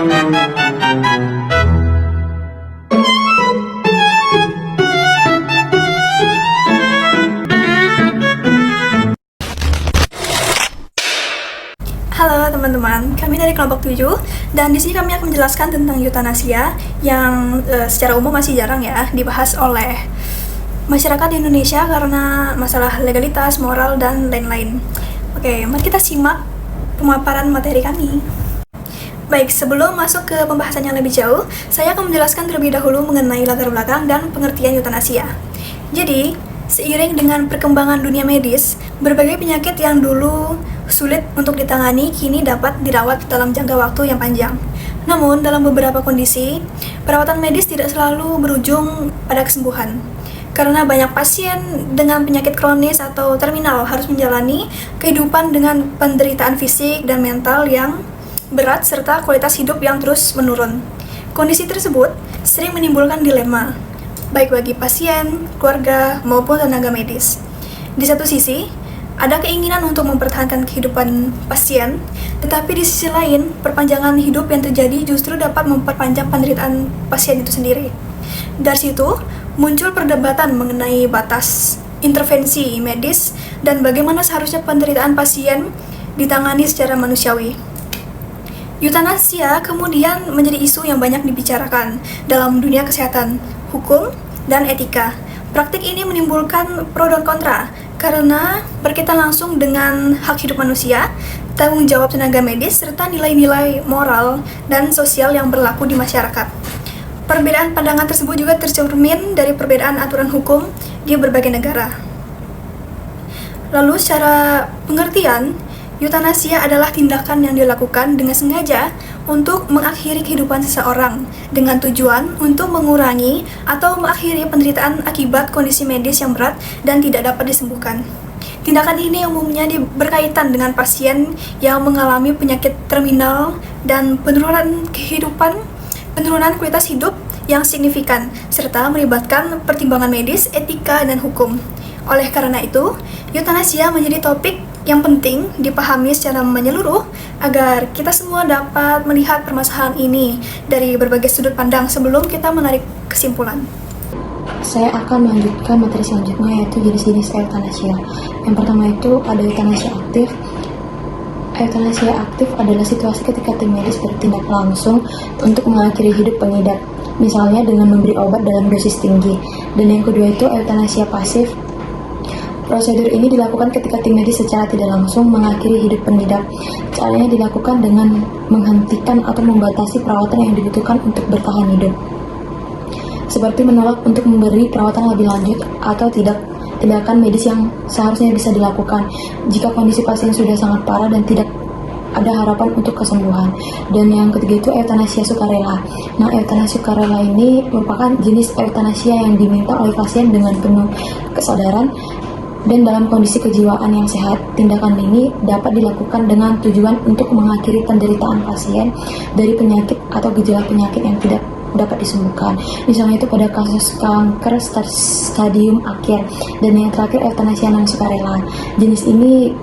Halo teman-teman, kami dari kelompok 7 dan di sini kami akan menjelaskan tentang eutanasia yang secara umum masih jarang ya dibahas oleh masyarakat di Indonesia karena masalah legalitas, moral, dan lain-lain. Oke, mari kita simak pemaparan materi kami. Baik, sebelum masuk ke pembahasan yang lebih jauh, saya akan menjelaskan terlebih dahulu mengenai latar belakang dan pengertian eutanasia. Jadi, seiring dengan perkembangan dunia medis, berbagai penyakit yang dulu sulit untuk ditangani kini dapat dirawat dalam jangka waktu yang panjang. Namun, dalam beberapa kondisi, perawatan medis tidak selalu berujung pada kesembuhan. Karena banyak pasien dengan penyakit kronis atau terminal harus menjalani kehidupan dengan penderitaan fisik dan mental yang berat serta kualitas hidup yang terus menurun. Kondisi tersebut sering menimbulkan dilema, baik bagi pasien, keluarga, maupun tenaga medis. Di satu sisi, ada keinginan untuk mempertahankan kehidupan pasien, tetapi di sisi lain, perpanjangan hidup yang terjadi justru dapat memperpanjang penderitaan pasien itu sendiri. Dari situ, muncul perdebatan mengenai batas intervensi medis dan bagaimana seharusnya penderitaan pasien ditangani secara manusiawi. Eutanasia kemudian menjadi isu yang banyak dibicarakan dalam dunia kesehatan, hukum, dan etika. Praktik ini menimbulkan pro dan kontra karena berkaitan langsung dengan hak hidup manusia, tanggung jawab tenaga medis, serta nilai-nilai moral dan sosial yang berlaku di masyarakat. Perbedaan pandangan tersebut juga tercermin dari perbedaan aturan hukum di berbagai negara. Lalu secara pengertian, eutanasia adalah tindakan yang dilakukan dengan sengaja untuk mengakhiri kehidupan seseorang dengan tujuan untuk mengurangi atau mengakhiri penderitaan akibat kondisi medis yang berat dan tidak dapat disembuhkan. Tindakan ini umumnya berkaitan dengan pasien yang mengalami penyakit terminal dan penurunan kualitas hidup yang signifikan, serta melibatkan pertimbangan medis, etika, dan hukum. Oleh karena itu, eutanasia menjadi topik yang penting dipahami secara menyeluruh agar kita semua dapat melihat permasalahan ini dari berbagai sudut pandang sebelum kita menarik kesimpulan. Saya akan melanjutkan materi selanjutnya yaitu jenis-jenis eutanasia. Yang pertama itu ada eutanasia aktif. Eutanasia aktif adalah situasi ketika tim medis bertindak langsung untuk mengakhiri hidup pengidap, misalnya dengan memberi obat dalam dosis tinggi. Dan yang kedua itu eutanasia pasif. Prosedur ini dilakukan ketika tim medis secara tidak langsung mengakhiri hidup pengidap. Caranya dilakukan dengan menghentikan atau membatasi perawatan yang dibutuhkan untuk bertahan hidup, seperti menolak untuk memberi perawatan lebih lanjut atau tindakan medis yang seharusnya bisa dilakukan jika kondisi pasien sudah sangat parah dan tidak ada harapan untuk kesembuhan. Dan yang ketiga itu eutanasia sukarela. Nah, eutanasia sukarela ini merupakan jenis eutanasia yang diminta oleh pasien dengan penuh kesadaran dan dalam kondisi kejiwaan yang sehat. Tindakan ini dapat dilakukan dengan tujuan untuk mengakhiri penderitaan pasien dari penyakit atau gejala penyakit yang tidak dapat disembuhkan. Misalnya itu pada kasus kanker stadium akhir. Dan yang terakhir eutanasia non sukarela. Jenis ini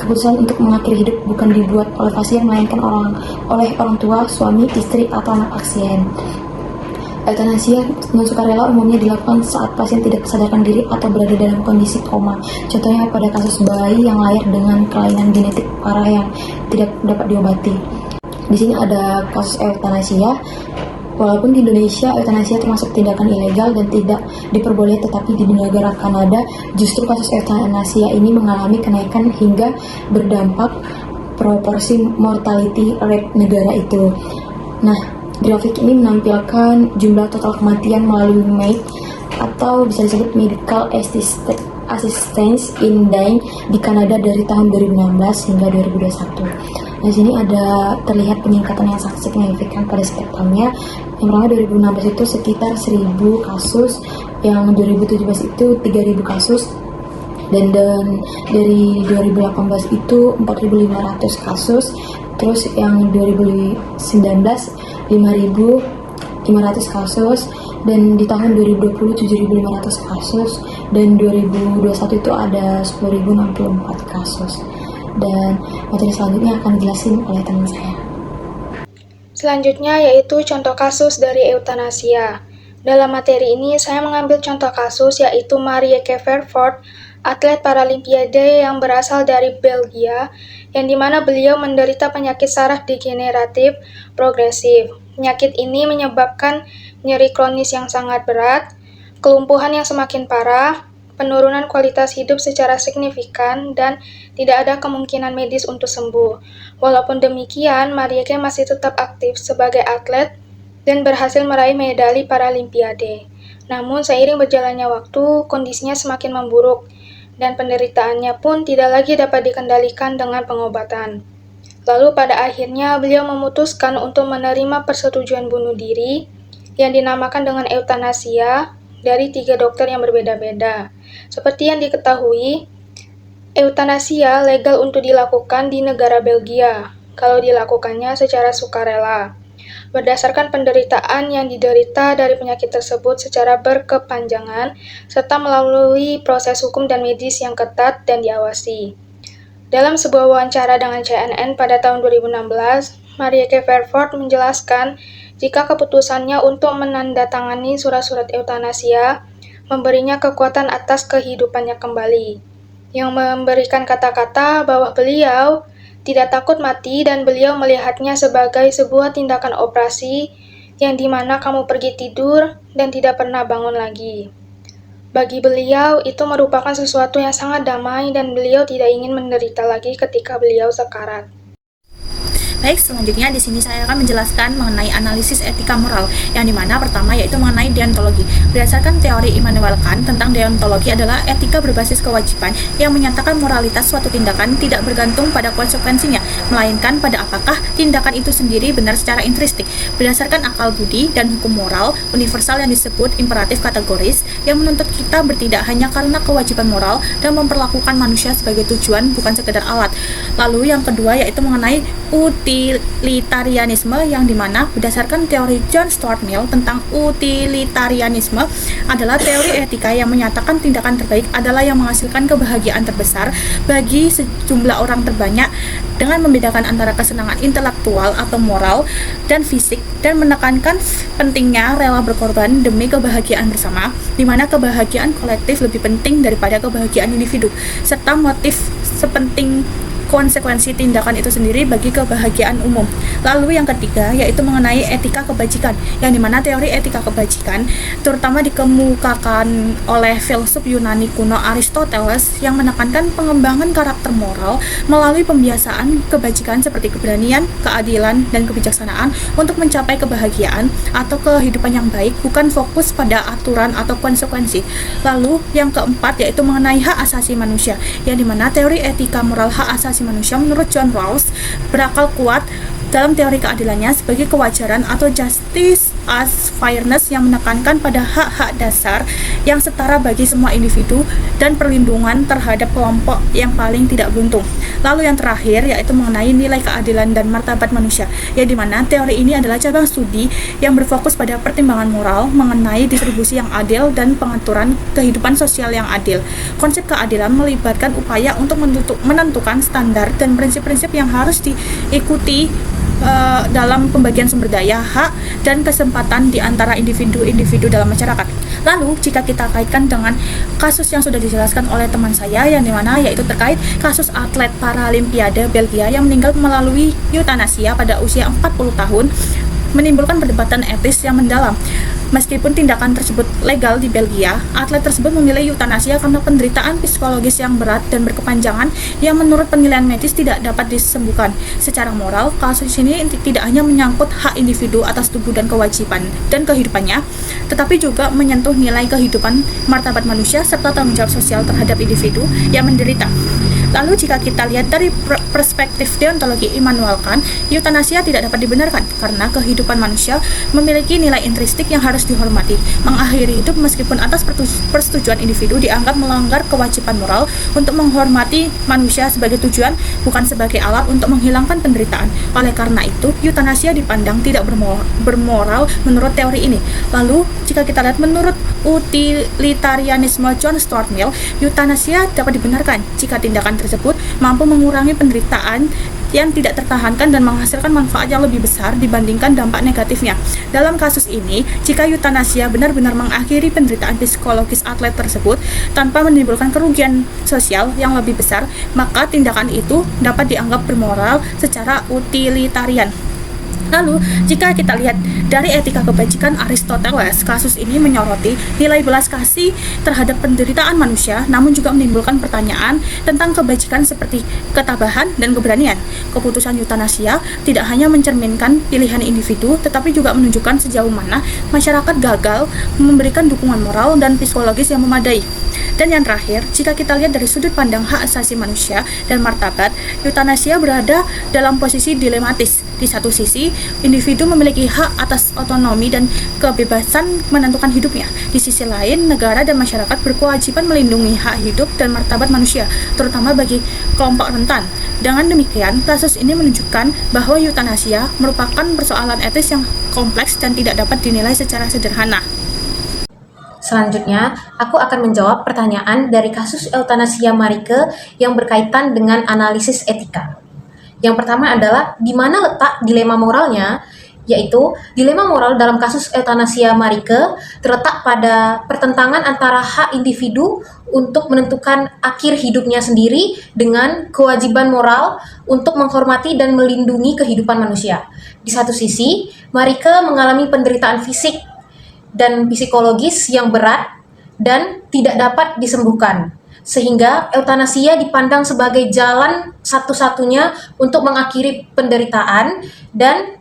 keputusan untuk mengakhiri hidup bukan dibuat oleh pasien melainkan oleh orang tua, suami, istri, atau anak pasien. Eutanasia non sukarela umumnya dilakukan saat pasien tidak sadarkan diri atau berada dalam kondisi koma. Contohnya pada kasus bayi yang lahir dengan kelainan genetik parah yang tidak dapat diobati. Di sini ada kasus eutanasia. Walaupun di Indonesia eutanasia termasuk tindakan ilegal dan tidak diperboleh, tetapi di negara Kanada justru kasus eutanasia ini mengalami kenaikan hingga berdampak proporsi mortality rate negara itu. Nah, grafik ini menampilkan jumlah total kematian melalui MAID atau bisa disebut Medical Assistance in Dying di Kanada dari tahun 2016 hingga 2021. Di sini ada terlihat peningkatan yang sangat signifikan pada setiap tahunnya. Yang pertama 2016 itu sekitar 1.000 kasus, yang 2017 itu 3.000 kasus, dan dari 2018 itu 4.500 kasus. Terus yang 2019 5.500 kasus, dan di tahun 2020 7.500 kasus, dan 2021 itu ada 10.064 kasus. Dan materi selanjutnya akan dijelasin oleh teman saya. Selanjutnya yaitu contoh kasus dari eutanasia. Dalam materi ini saya mengambil contoh kasus yaitu Marieke Vervoort, atlet Paralimpiade yang berasal dari Belgia, yang dimana beliau menderita penyakit saraf degeneratif progresif. Penyakit ini menyebabkan nyeri kronis yang sangat berat, kelumpuhan yang semakin parah, penurunan kualitas hidup secara signifikan, dan tidak ada kemungkinan medis untuk sembuh. Walaupun demikian, Marieke masih tetap aktif sebagai atlet dan berhasil meraih medali Paralimpiade. Namun, seiring berjalannya waktu, kondisinya semakin memburuk, dan penderitaannya pun tidak lagi dapat dikendalikan dengan pengobatan. Lalu pada akhirnya beliau memutuskan untuk menerima persetujuan bunuh diri yang dinamakan dengan eutanasia dari 3 dokter yang berbeda-beda. Seperti yang diketahui, eutanasia legal untuk dilakukan di negara Belgia kalau dilakukannya secara sukarela, berdasarkan penderitaan yang diderita dari penyakit tersebut secara berkepanjangan, serta melalui proses hukum dan medis yang ketat dan diawasi. Dalam sebuah wawancara dengan CNN pada tahun 2016, Marieke Vervoort menjelaskan jika keputusannya untuk menandatangani surat-surat eutanasia memberinya kekuatan atas kehidupannya kembali, yang memberikan kata-kata bahwa beliau tidak takut mati dan beliau melihatnya sebagai sebuah tindakan operasi yang dimana kamu pergi tidur dan tidak pernah bangun lagi. Bagi beliau, itu merupakan sesuatu yang sangat damai dan beliau tidak ingin menderita lagi ketika beliau sekarat. Baik, selanjutnya di sini saya akan menjelaskan mengenai analisis etika moral, yang dimana pertama yaitu mengenai deontologi. Berdasarkan teori Immanuel Kant tentang deontologi adalah etika berbasis kewajiban yang menyatakan moralitas suatu tindakan tidak bergantung pada konsekuensinya, melainkan pada apakah tindakan itu sendiri benar secara intrinsik. Berdasarkan akal budi dan hukum moral universal yang disebut imperatif kategoris, yang menuntut kita bertindak hanya karena kewajiban moral dan memperlakukan manusia sebagai tujuan, bukan sekedar alat. Lalu yang kedua yaitu mengenai utilitarianisme, yang dimana berdasarkan teori John Stuart Mill tentang utilitarianisme adalah teori etika yang menyatakan tindakan terbaik adalah yang menghasilkan kebahagiaan terbesar bagi sejumlah orang terbanyak, dengan membedakan antara kesenangan intelektual atau moral dan fisik, dan menekankan pentingnya rela berkorban demi kebahagiaan bersama, di mana kebahagiaan kolektif lebih penting daripada kebahagiaan individu, serta motif sepenting konsekuensi tindakan itu sendiri bagi kebahagiaan umum. Lalu yang ketiga yaitu mengenai etika kebajikan, yang dimana teori etika kebajikan terutama dikemukakan oleh filsuf Yunani kuno Aristoteles, yang menekankan pengembangan karakter moral melalui pembiasaan kebajikan seperti keberanian, keadilan, dan kebijaksanaan untuk mencapai kebahagiaan atau kehidupan yang baik, bukan fokus pada aturan atau konsekuensi. Lalu yang keempat yaitu mengenai hak asasi manusia, yang dimana teori etika moral hak asasi manusia menurut John Rawls berakal kuat dalam teori keadilannya sebagai kewajaran atau justice as fairness, yang menekankan pada hak-hak dasar yang setara bagi semua individu dan perlindungan terhadap kelompok yang paling tidak beruntung. Lalu yang terakhir yaitu mengenai nilai keadilan dan martabat manusia, yang dimana teori ini adalah cabang studi yang berfokus pada pertimbangan moral mengenai distribusi yang adil dan pengaturan kehidupan sosial yang adil. Konsep keadilan melibatkan upaya untuk menentukan standar dan prinsip-prinsip yang harus diikuti dalam pembagian sumber daya, hak, dan kesempatan di antara individu-individu dalam masyarakat. Lalu, jika kita kaitkan dengan kasus yang sudah dijelaskan oleh teman saya, yang dimana yaitu terkait kasus atlet Paralimpiade Belgia yang meninggal melalui eutanasia pada usia 40 tahun, menimbulkan perdebatan etis yang mendalam. Meskipun tindakan tersebut legal di Belgia, atlet tersebut memilih eutanasia karena penderitaan psikologis yang berat dan berkepanjangan yang menurut penilaian medis tidak dapat disembuhkan. Secara moral, kasus ini tidak hanya menyangkut hak individu atas tubuh dan kewajiban dan kehidupannya, tetapi juga menyentuh nilai kehidupan, martabat manusia, serta tanggung jawab sosial terhadap individu yang menderita. Lalu jika kita lihat dari perspektif deontologi Immanuel Kant, eutanasia tidak dapat dibenarkan karena kehidupan manusia memiliki nilai intrinsik yang harus dihormati. Mengakhiri hidup meskipun atas persetujuan individu dianggap melanggar kewajiban moral untuk menghormati manusia sebagai tujuan, bukan sebagai alat untuk menghilangkan penderitaan. Oleh karena itu, eutanasia dipandang tidak bermoral menurut teori ini. Lalu jika kita lihat menurut utilitarianisme John Stuart Mill, eutanasia dapat dibenarkan jika tindakan tersebut mampu mengurangi penderitaan yang tidak tertahankan dan menghasilkan manfaat yang lebih besar dibandingkan dampak negatifnya. Dalam kasus ini, jika eutanasia benar-benar mengakhiri penderitaan psikologis atlet tersebut tanpa menimbulkan kerugian sosial yang lebih besar, maka tindakan itu dapat dianggap bermoral secara utilitarian. Lalu, jika kita lihat dari etika kebajikan Aristoteles, kasus ini menyoroti nilai belas kasih terhadap penderitaan manusia, namun juga menimbulkan pertanyaan tentang kebajikan seperti ketabahan dan keberanian. Keputusan eutanasia tidak hanya mencerminkan pilihan individu, tetapi juga menunjukkan sejauh mana masyarakat gagal memberikan dukungan moral dan psikologis yang memadai. Dan yang terakhir, jika kita lihat dari sudut pandang hak asasi manusia dan martabat, eutanasia berada dalam posisi dilematis. Di satu sisi, individu memiliki hak atas otonomi dan kebebasan menentukan hidupnya. Di sisi lain, negara dan masyarakat berkewajiban melindungi hak hidup dan martabat manusia, terutama bagi kelompok rentan. Dengan demikian, kasus ini menunjukkan bahwa eutanasia merupakan persoalan etis yang kompleks dan tidak dapat dinilai secara sederhana. Selanjutnya, aku akan menjawab pertanyaan dari kasus eutanasia Marike yang berkaitan dengan analisis etika. Yang pertama adalah, di mana letak dilema moralnya? Yaitu, dilema moral dalam kasus eutanasia Marike terletak pada pertentangan antara hak individu untuk menentukan akhir hidupnya sendiri dengan kewajiban moral untuk menghormati dan melindungi kehidupan manusia. Di satu sisi, Marike mengalami penderitaan fisik dan psikologis yang berat dan tidak dapat disembuhkan, sehingga eutanasia dipandang sebagai jalan satu-satunya untuk mengakhiri penderitaan dan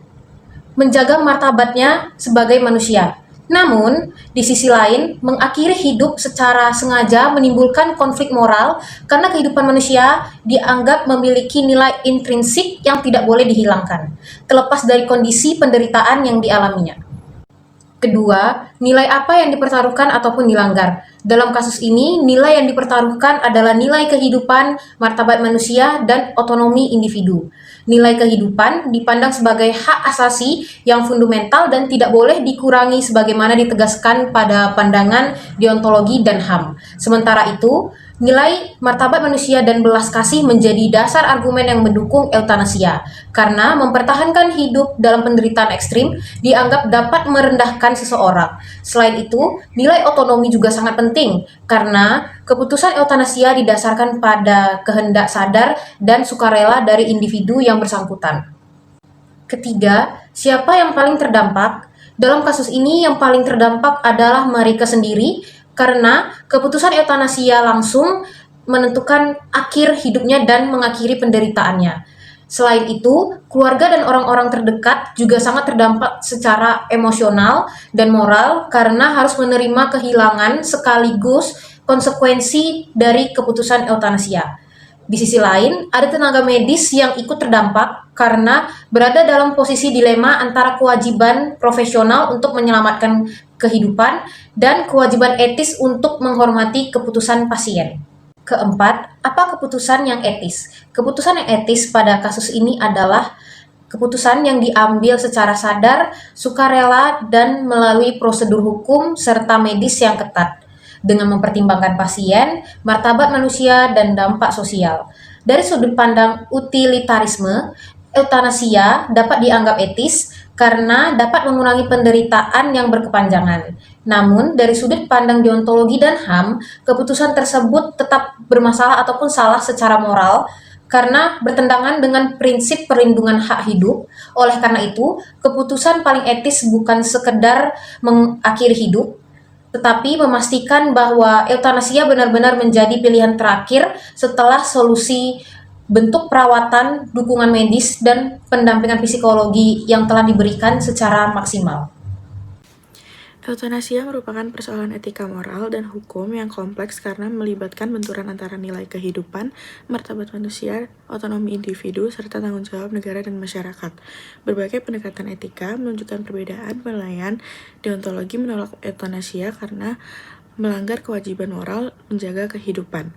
menjaga martabatnya sebagai manusia. Namun, di sisi lain, mengakhiri hidup secara sengaja menimbulkan konflik moral karena kehidupan manusia dianggap memiliki nilai intrinsik yang tidak boleh dihilangkan, terlepas dari kondisi penderitaan yang dialaminya. Kedua, nilai apa yang dipertaruhkan ataupun dilanggar. Dalam kasus ini, nilai yang dipertaruhkan adalah nilai kehidupan, martabat manusia, dan otonomi individu. Nilai kehidupan dipandang sebagai hak asasi yang fundamental dan tidak boleh dikurangi sebagaimana ditegaskan pada pandangan deontologi dan HAM. Sementara itu, nilai martabat manusia dan belas kasih menjadi dasar argumen yang mendukung eutanasia, karena mempertahankan hidup dalam penderitaan ekstrim dianggap dapat merendahkan seseorang. Selain itu, nilai otonomi juga sangat penting, karena keputusan eutanasia didasarkan pada kehendak sadar dan sukarela dari individu yang bersangkutan. Ketiga, siapa yang paling terdampak? Dalam kasus ini, yang paling terdampak adalah Marike sendiri, karena keputusan eutanasia langsung menentukan akhir hidupnya dan mengakhiri penderitaannya. Selain itu, keluarga dan orang-orang terdekat juga sangat terdampak secara emosional dan moral karena harus menerima kehilangan sekaligus konsekuensi dari keputusan eutanasia. Di sisi lain, ada tenaga medis yang ikut terdampak karena berada dalam posisi dilema antara kewajiban profesional untuk menyelamatkan kehidupan dan kewajiban etis untuk menghormati keputusan pasien. Keempat, apa keputusan yang etis? Keputusan yang etis pada kasus ini adalah keputusan yang diambil secara sadar, sukarela, dan melalui prosedur hukum serta medis yang ketat, dengan mempertimbangkan pasien, martabat manusia, dan dampak sosial. Dari sudut pandang utilitarisme, eutanasia dapat dianggap etis karena dapat mengurangi penderitaan yang berkepanjangan. Namun, dari sudut pandang deontologi dan HAM, keputusan tersebut tetap bermasalah ataupun salah secara moral karena bertentangan dengan prinsip perlindungan hak hidup. Oleh karena itu, keputusan paling etis bukan sekedar mengakhiri hidup, tetapi memastikan bahwa eutanasia benar-benar menjadi pilihan terakhir setelah solusi bentuk perawatan, dukungan medis, dan pendampingan psikologi yang telah diberikan secara maksimal. Eutanasia merupakan persoalan etika moral dan hukum yang kompleks karena melibatkan benturan antara nilai kehidupan, martabat manusia, otonomi individu, serta tanggung jawab negara dan masyarakat. Berbagai pendekatan etika menunjukkan perbedaan penilaian. Deontologi menolak eutanasia karena melanggar kewajiban moral menjaga kehidupan.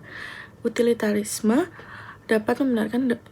Utilitarisme dapat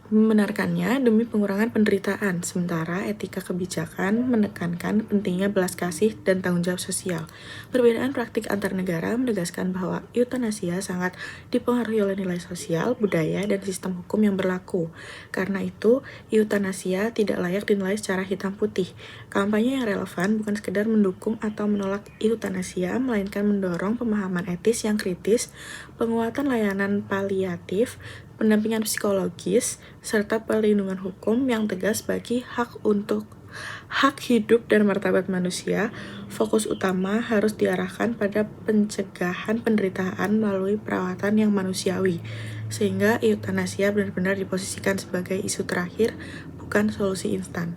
membenarkannya demi pengurangan penderitaan, sementara etika kebijakan menekankan pentingnya belas kasih dan tanggung jawab sosial. Perbedaan praktik antar negara menegaskan bahwa eutanasia sangat dipengaruhi oleh nilai sosial, budaya, dan sistem hukum yang berlaku. Karena itu, eutanasia tidak layak dinilai secara hitam putih. Kampanye yang relevan bukan sekedar mendukung atau menolak eutanasia, melainkan mendorong pemahaman etis yang kritis, penguatan layanan paliatif, pendampingan psikologis, serta perlindungan hukum yang tegas bagi hak hidup dan martabat manusia. Fokus utama harus diarahkan pada pencegahan penderitaan melalui perawatan yang manusiawi, sehingga eutanasia benar-benar diposisikan sebagai isu terakhir, bukan solusi instan.